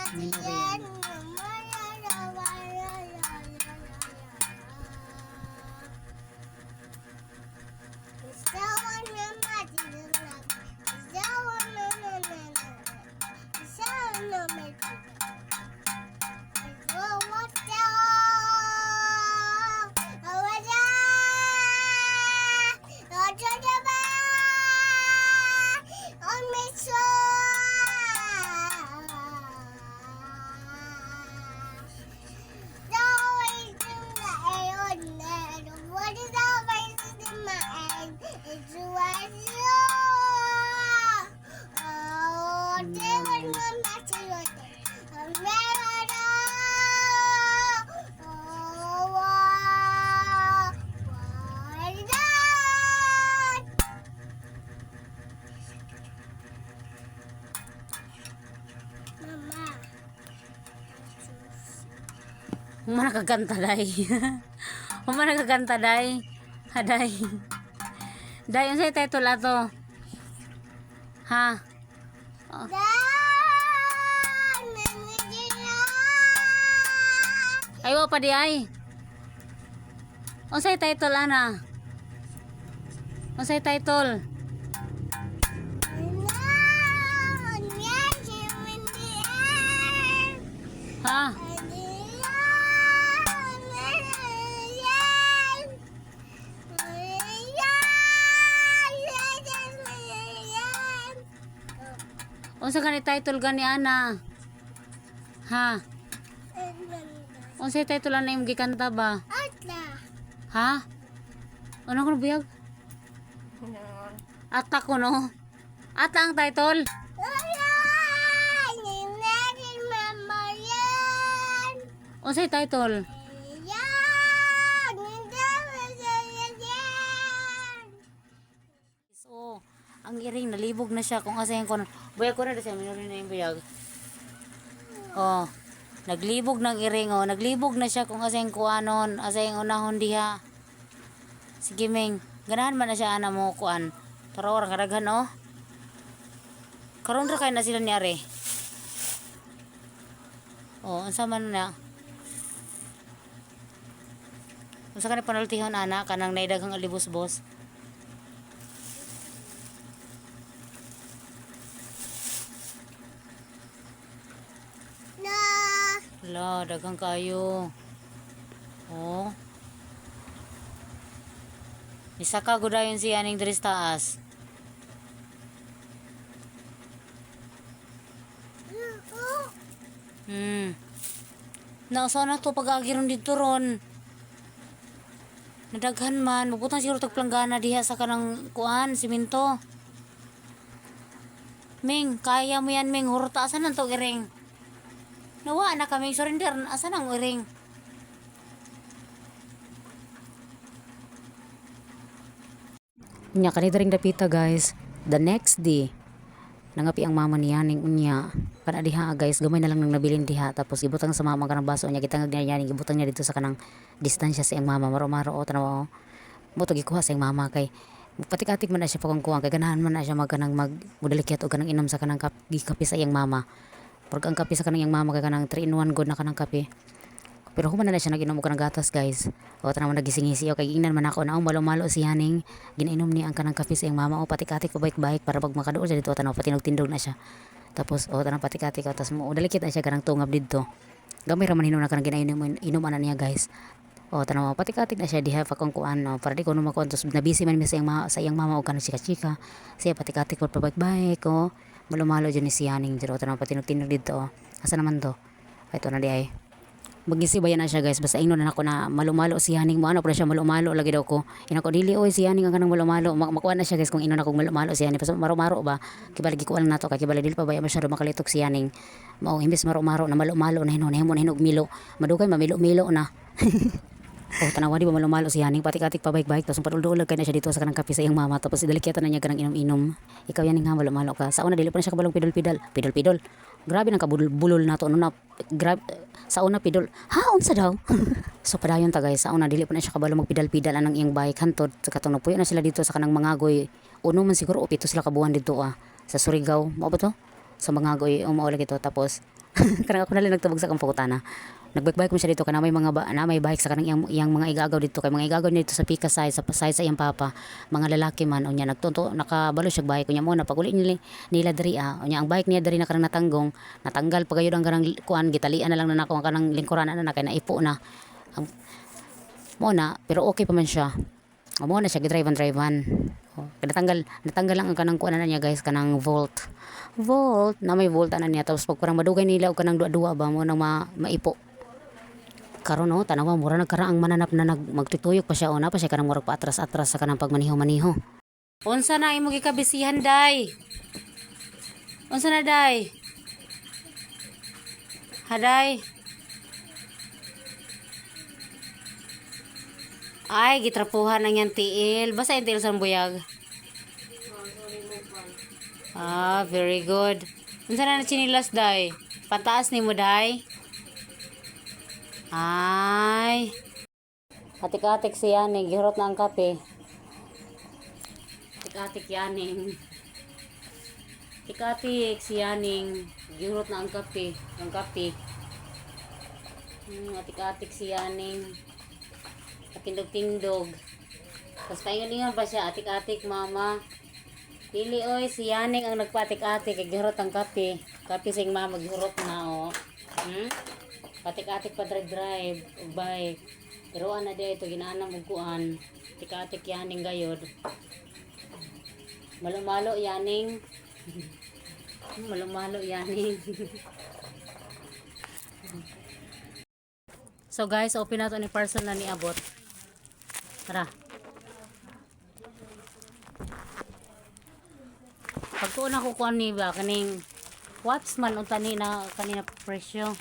Minorian. Humana kaganta day. Humana kaganta day. Haday. Day unsay title ato? Ha? Oh. Ayo pa di ay. Unsay title ana? Unsay title? Ha? Unsa gani title gani ana? Ha? Unsay title ana imong gikanta ba? Ha? Ano ko biyag? Ata ko no. Ata ang title. Unsay title? So, ang iring nalibog na siya kung asayan ko. Buyag ko na sa minori na yung buyag. Oh, naglibog ng iring oh. Naglibog na siya kung asayan ko anon, asayan unahon diha. Sige Ming, ganahan man na siya ana mo kuan. Tara orang kadaghan oh. Karon ra kay na sila ni are. Oh, unsa man na? Unsa ka ni panultihon ana kanang naidaghang alibos-bos? La, dagang kayo. Oh. Isa ka gudayon si aning diri sa taas. Nausa na to pag-agiron dito ron. Nadaghan man, mabutang siguro tagplanggana diha sa kanang kuan, simento. Ming, kaya mo yan Ming, hurta asan nang to iring? Nawa na kami surrender, asan ang iring? Nya kanito ring dapita guys. The next day, nangapi ang mama niya ning unya. Kana diha guys, gamay na lang nang nabilin diha tapos gibutang sa mama kanang baso niya gitangag niya ning gibutang niya dito sa kanang distansya sa iyang mama. Maro-maro o tanaw. Mo to gikuha sa iyang mama kay patik-atik man na siya pakong kuha kay ganahan man na siya magkanang magmudalikyat o kanang inom sa kanang kape sa iyang mama. Pag ang kape sa kanang iyang mama kay kanang 3-in-1 good na kanang kape. Pero human na siya naginom og kanang gatas guys. O tanaw nagising-isi o kay ingnan man ako na malo-malo si Haning ginainom ni ang kanang kape sa iyang mama o patik-atik pa baik-baik para pag makaduol siya dito tanaw patinog-tindog na siya. Tapos o tanaw patik-atik tapos mo dalikit na siya kanang tungab didto. Gamay ra man hinon na kanang ginainom ana niya guys. O tanaw patik-atik na siya diha pa kung kuan no para di ko no makuan tos nabisi man mi sa iyang mama o kanang chika-chika. Siya patik-atik pa baik-baik o malo-malo jud ni si Haning dito tanaw patinog-tindog didto. Asa naman to? Ito na di ay. Magisibayan na siya guys basta ingnon na ako na malumalo si Haning mo ano pa siya malumalo lagi daw ko ina ko dili oy si Haning ang kanang malumalo makuha na siya guys kung ingnon ako malumalo si Haning basta maro-maro ba kibalagi ko nato kay kibalagi dili pa ba masyado makalitok si Haning mao imbes maro-maro na malumalo na hinog milo madugay mamilo-milo na oh tanawa di ba malumalo si Haning patik-atik pa baik-baik tapos padul-dulag kay na siya dito sa kanang kape sa iyang mama tapos idalikyatan na niya kanang inom-inom ikaw yan nga malumalo ka sa una dili pa na siya kabalong pidol grabe nang kabulol nato ano na grabe sa una pidol ha unsa daw so padayon ta guys sa una dili pa na siya kabalo magpidal-pidal anang iyang bike hantod sa katong napuyo na sila dito sa kanang mangagoy uno man siguro o pito sila kabuhan dito sa Surigao mao ba to sa mangagoy umaula gito tapos Kanang ako na lang nagtubag sa kamputana. Nagbike-bike mo siya dito kana may mga na may bike sa kanang iyang mga igagaw dito kay mga igagaw dito sa Pika size sa iyang papa. Mga lalaki man unya nagtunto nakabalo siya bike unya mo na paguli nila diri unya ang bike niya diri na kanang natanggal pagayod ang kanang kuan gitalian na lang na nako ang kanang lingkuran na kay naipo na. Ang mo na pero okay pa man siya. Mo na siya gidrive-drivean. Natanggal lang ang kanang kuan na niya guys kanang volt na may volt na niya tapos pag parang madugay nila og kanang duwa ba mo nang maipo karon tanawa mura nagkaraang mananap na magtutuyok pa siya na pa siya kanang murag paatras-atras sa kanang pagmaniho-maniho. Unsa na imo gikabisihan day? Unsa na day? Haday. Ay gitrapuhan ang yan tiil. Basta yung tiil sa buyag. Very good. Unsa na chinilas day? Pataas ni mo day? Ay. Atik-atik si Yaning. Gihurot na ang kape. Atik-atik Yaning. Atik-atik si Yaning. Gihurot na ang kape. Ang kape. Atik-atik si Yaning. Katindog-tindog. Tapos paingalingan pa siya. Atik-atik mama. Pili oy si Yaning ang nagpatik-atik. Gihurot ang kape. Kape sing mama. Gihurot na Patik-atik pa drive bike pero ana dia ito ginaanam og kuan tik-atik Yaning gayod malo-malo Yaning malo-malo Yaning. So guys open na to ni parcel na niabot tara pagtuon ako kuan ni ba kaning watch man unta ni na kanina presyo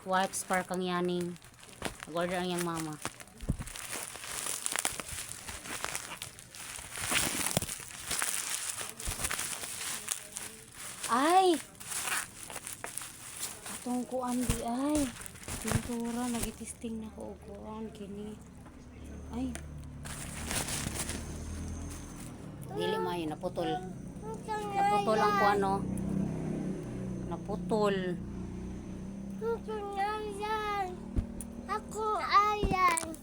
watch spark ang Yaning. Nag-order ang yang mama. Ay! Atong kuan di ay. Pintura nagitisting na ko kuan kini. Ay. Dili may naputol. Naputol ang kuan no. Naputol. Akong ayan.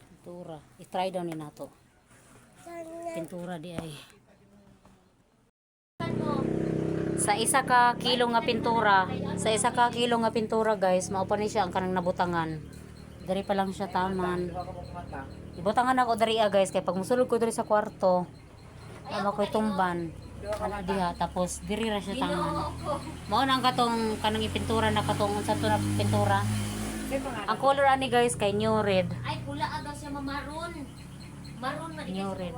Pintura. I-try daw ni nato. Pintura di ay. Sa isa ka kilo nga pintura, guys, mao pa ni siya ang kanang nabutangan. Dari pa lang siya taman. Ibutangan ako dari guys kay pag musulod ko diri sa kwarto, ama ko'y tumban. Ano diha tapos diri ra siya taman. Mao na ang katong kanang ipintura na katong unsa to na pintura. Ang color ani guys kay new red. Ay, pula aga siya mamaron. Maron man New red.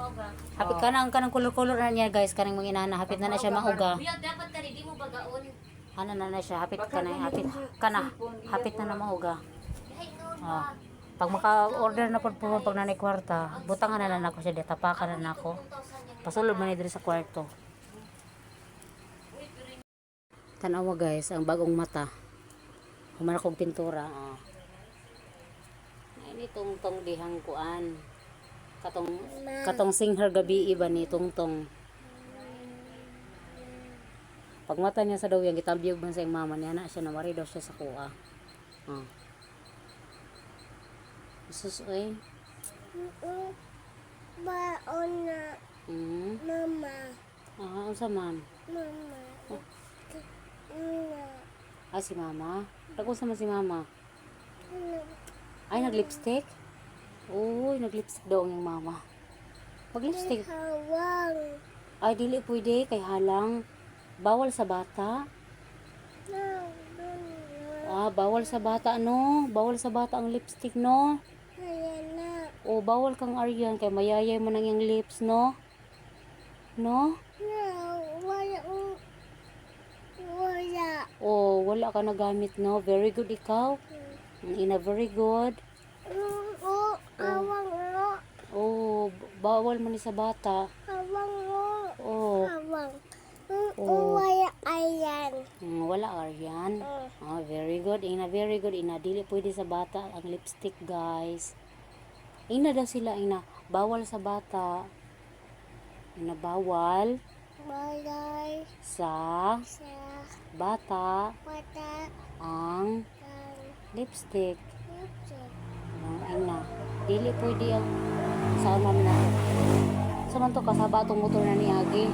Hapit ka na ang kanang color na niya guys kanang mga inana hapit na siya mauga. Biya dapat tari di mo bagaon. Ano na siya hapit na mauga. Pag maka-order na pag nanay kwarta, butangan na ako siya, tapakan na ako. Pasulod man diri sa kwarto. Tanawa guys, ang bagong mata. Humana kong pintura. Ay ni tungtong dihang kuan. Katong singher gabi iba ni tungtong. Pag mata niya sa daw yang gitabyog man sa iyang mama niya na siya namari daw siya sa kuha. Sus oy. Baon na. Mama. Unsa man? Mama. Si mama. Tago sa si mama. Ay nag-lipstick? Uy, nag-lipstick daw ang iyong mama. Pag-lipstick. Hawang. Ay dili pwede kay halang. Bawal sa bata. Bawal sa bata no. Bawal sa bata ang lipstick no. Bawal kang Aryan kay mayayay mo nang yung lips no. No? Wala ka nagamit no. Very good ikaw. Ina very good. Bawal man ni sa bata. Hawang. Oh. Hawang. Oh. Wala ayan. Wala Aryan. Very good. Ina, very good. Ina, dili pwede sa bata ang lipstick, guys. Ina daw sila, ina. Bawal sa bata. Ina, bawal Balay sa sa bata mata ang ng lipstick. lipstick. Ina, dili pwede ang saan man na. Saman to kasaba itong motor na ni Agi.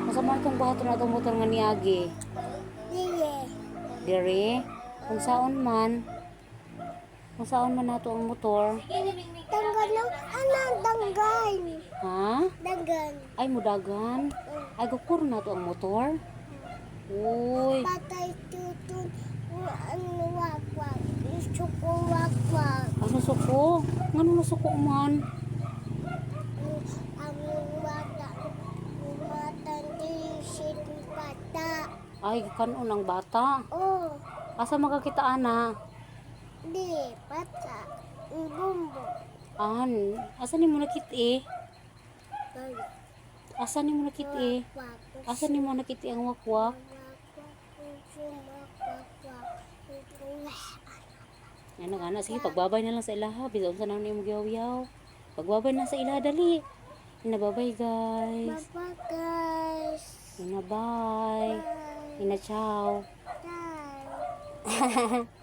Masaman itong buhaton na itong motor nga ni Agi. Dili. Diri, kung saan man nato ang motor. Danggan ng anang danggan. Ha? Danggan. Ay, mudagan. Ay, gukur na to ang motor. Uy, Patay tutun. Ano wakwak. Isuko wakwak. ano suko? Ngano nasuko man? Ang wala. Matandi sit pata. Ay, kanon ang bata. Oh. Asa makakita ana? Di pata. Bumbo. Asa ni mo nakit eh? Wala. Asa ni mo nakit eh? Wakwak. Asa ni mo nakit ang wakwak? Ano nga na, sige, pagbabay na lang sa ilaha. Bisa unsa na nimo giyaw-yaw. Pagbabay na sa ilaha, dali. Inababay, guys. Baba guys. Inabay. Bye. Ina, ciao. Bye.